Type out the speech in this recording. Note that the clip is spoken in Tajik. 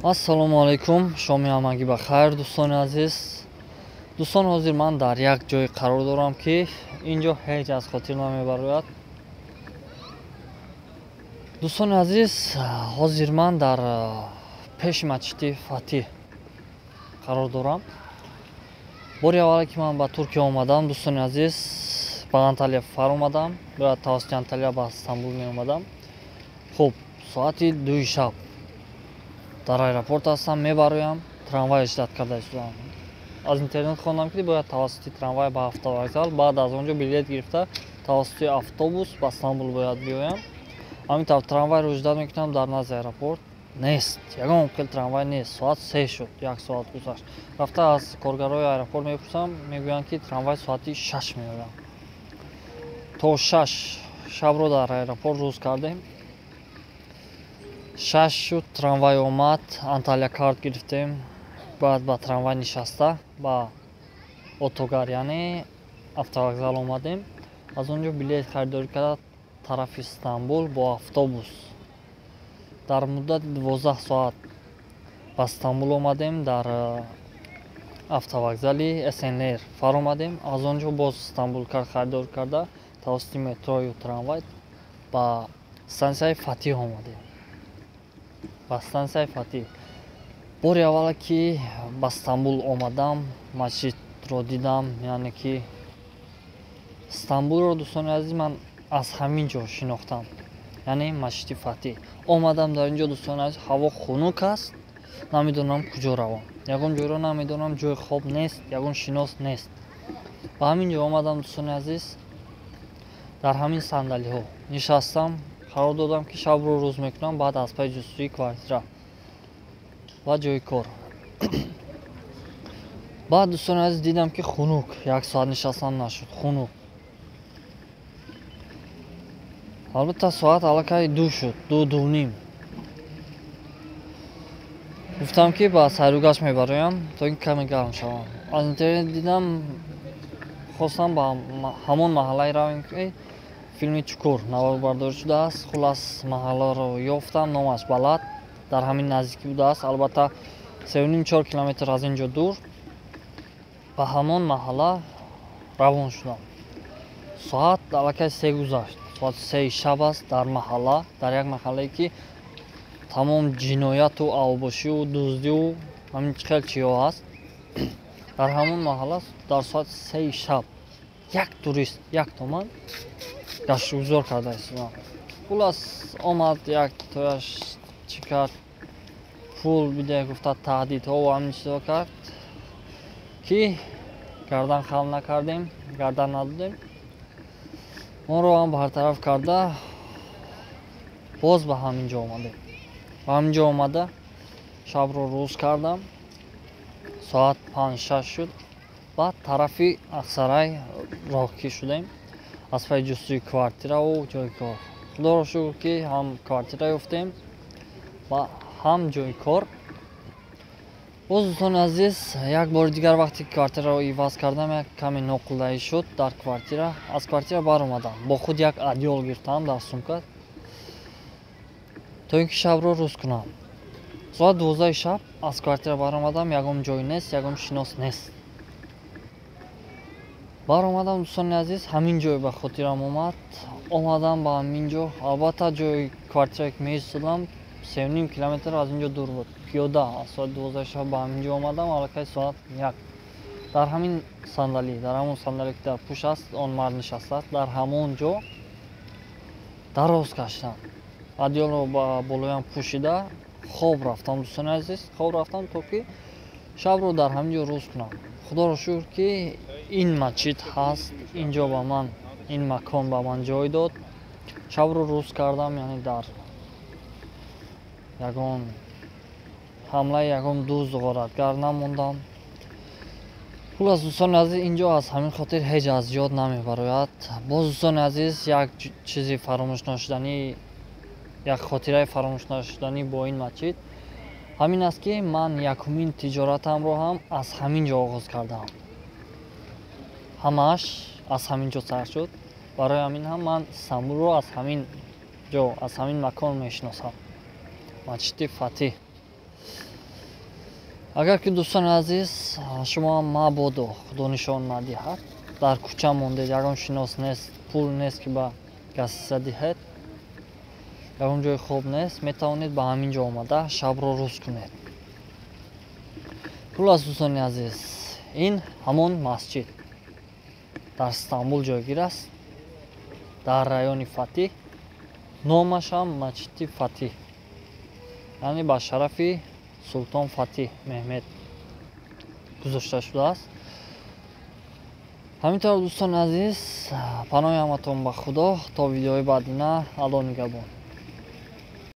Ассалому алайкум, шоми ҳамагӣ ба хайр дӯстони азиз. Дӯстон, ҳозир ман дар як ҷое қарор дорам ки инҷо ҳеҷ аз хотир намебарояд. Дӯстони азиз, ҳозир ман дар пеши масҷиди Фатиҳ қарор дорам. Бори аввале ки ман ба Туркия омадам, дӯстони азиз, ба Анталия фар омадам, тавассути Анталия ба Стамбул меомадам. Хуб, соати 2 шаб дар аэропорт ҳастам, мебароям, трамвай ждат карда истодам. Аз интернет хондам ки бояд тавассути трамвай ба автовокзал, баъд аз онҷо билет гирифта тавассути автобус ба Стамбул бояд биёям. Ҳамин трамвайро ждат мекунам дар назди аэропорт. Нест, ягон муқил трамвай нест. Соат 3 шуд, 1 соат гузашт. Рафта аз коргарои аэропорт мепурсам, мегӯянд ки трамвай соати 6 меояд. То 6 шабро дар аэропорт рӯз кардем. 6 шуд, трамвай омад, Анталия карт гирифтем, баъд ба трамвай нишаста ба отогар, яъне автовокзал омадем. Аз онҷо билет харидорӣ карда тарафи Стамбул бо автобус. Дар муддати 12 соат ба Стамбул омадем, дар автовокзали СНР фар омадем. Аз онҷо боз Стамбул карт харидорӣ карда тавассути метро ё трамвай ба стансияи Фатиҳ омадем. Ба стансияи Фатиҳ. Бори аввале ки ба Стамбул омадам, масҷидро дидам, яъне ки Стамбулро, дӯстони азиз, ман аз ҳамин ҷо шинохтам, яъне масҷиди Фатиҳ. Омадам дар ин ҷо, дӯстони азиз, ҳаво хунук аст, намедонам куҷо равам. Ягон ҷойро намедонам, ҷои хоб нест, ягон шинос нест. Ба ҳамин ҷо омадам, дӯстони азиз, дар ҳамин сандалиҳо нишастам. Қарор додам ки шабро рӯз мекунам, баъд аз пай ҷустуҷӯи квартира ва ҷойи кор. Баъд, дӯстони азиз, дидам ки хунук, 1 соат нишастам нашуд, хунук. Албатта соат аллакай 2 шуд, 2:30. гуфтам ки ба сайругашт мебароям, то ин каме гарм шавам. Аз интернет дидам, хостам ба ҳамон маҳаллае равем ки филми Чукур навбардорӣ шудааст. Хулас, маҳалларо ёфтам, номаш Балад, дар ҳамин наздикӣ будааст. Албатта 3,5-4 километр аз ин ҷо дур. Ба ҳамон маҳалла равон шудам. Соат аллакай 3 гузашт. Соати 3 шаб аст дар маҳалла, дар як маҳаллае ки тамом ҷинояту авбошию дуздию ҳамин хел чиҳо ҳаст. Дар ҳамон маҳалла дар соати 3 шаб як турист 1 томан гаштгузор карда истодам. Хулас, омад, як тояш чӣ кард, пул биде, гуфта таҳдидҳо ва ҳамин чизо кард ки гардан хам накардем, гардан надодем. Онро ҳам бартараф карда боз ба ҳамин ҷо омадем. Ба ҳамин ҷо омада шабро рӯз кардам. Соат 5-6 шуд. Баъд тарафи Ақсарай роҳкӣ шудем аз пай ҷустуҷӯи квартираву ҷойи кор. Худоро шукр ки ҳам квартира ёфтем ва ҳам ҷойи кор. Боз, дӯстони азиз, як бори дигар вақте квартираро иваз кардам, як каме ноқулаӣ шуд дар квартира. Аз квартира баромадам, бо худ як адёл гирифтам дар сумка, то ин ки шабро рӯз кунам. Соат 12 шаб аз квартира баромадам, ягон ҷой нест, ягон шинос нест. Баромадам, дӯстони азиз, ҳамин ҷой ба хотирам омад. Омадам ба ҳамин ҷо. Албатта ҷои квартирае ки меистодам 3,5 километр аз ин ҷо дур буд. Пиёда аз соати 12 шаб ба ҳамин ҷо омадам, аллакай соат 1. Дар ҳамин сандалӣ, дар ҳамон сандалие ки дар пӯш аст, он мард нишастааст, дар ҳамон ҷо дароз кашидам. Адёлро ба болоям пӯшида хоб рафтам, дӯстони азиз, хоб рафтам, то ки шабро дар ҳамин ҷо рӯз кунам. Худоро шукр ки ин масҷид ҳаст, ин ҷо ба ман, ин макон ба ман ҷой дод. Шабро рӯз кардам, яъне дар ягон ҳамлаи ягон дузд ғоратгар намондам. Хулас, дӯстони азиз, ин ҷо аз ҳамин хотир ҳеҷ аз ёд намебарояд. Боз, дӯстони азиз, як чизи фаромӯшношуданӣ, як хотираи фаромӯшношуданӣ бо ин масҷид ҳамин аст ки ман якумин тиҷоратамро ҳам аз ҳамин ҷо оғоз кардам. Ҳамааш аз ҳамин ҷо сар шуд. Барои ҳамин ҳам ман Стамбулро аз ҳамин ҷо, аз ҳамин макон мешиносам. Масҷиди Фатиҳ. Агар ки дӯстони азиз шумо мабодо худо нишон надиҳад, дар кӯча мондед, ягон шинос нест, пул нест ки ба гастиса диҳед, ягон ҷои хоб нест, метавонед ба ҳамин ҷо омада шабро рӯз кунед. Хулас дӯстони азиз, ин ҳамон масҷид дар Стамбул ҷойгир аст, дар райони Фатиҳ. Номашам Масҷиди Фатиҳ, яъне ба шарафи Султон Фатиҳ Меҳмед гузошта шудааст. ҳамин тавр дӯстони азиз, паноҳи ҳаматон ба худо. То видеои баъдина, Алло нигаҳбон.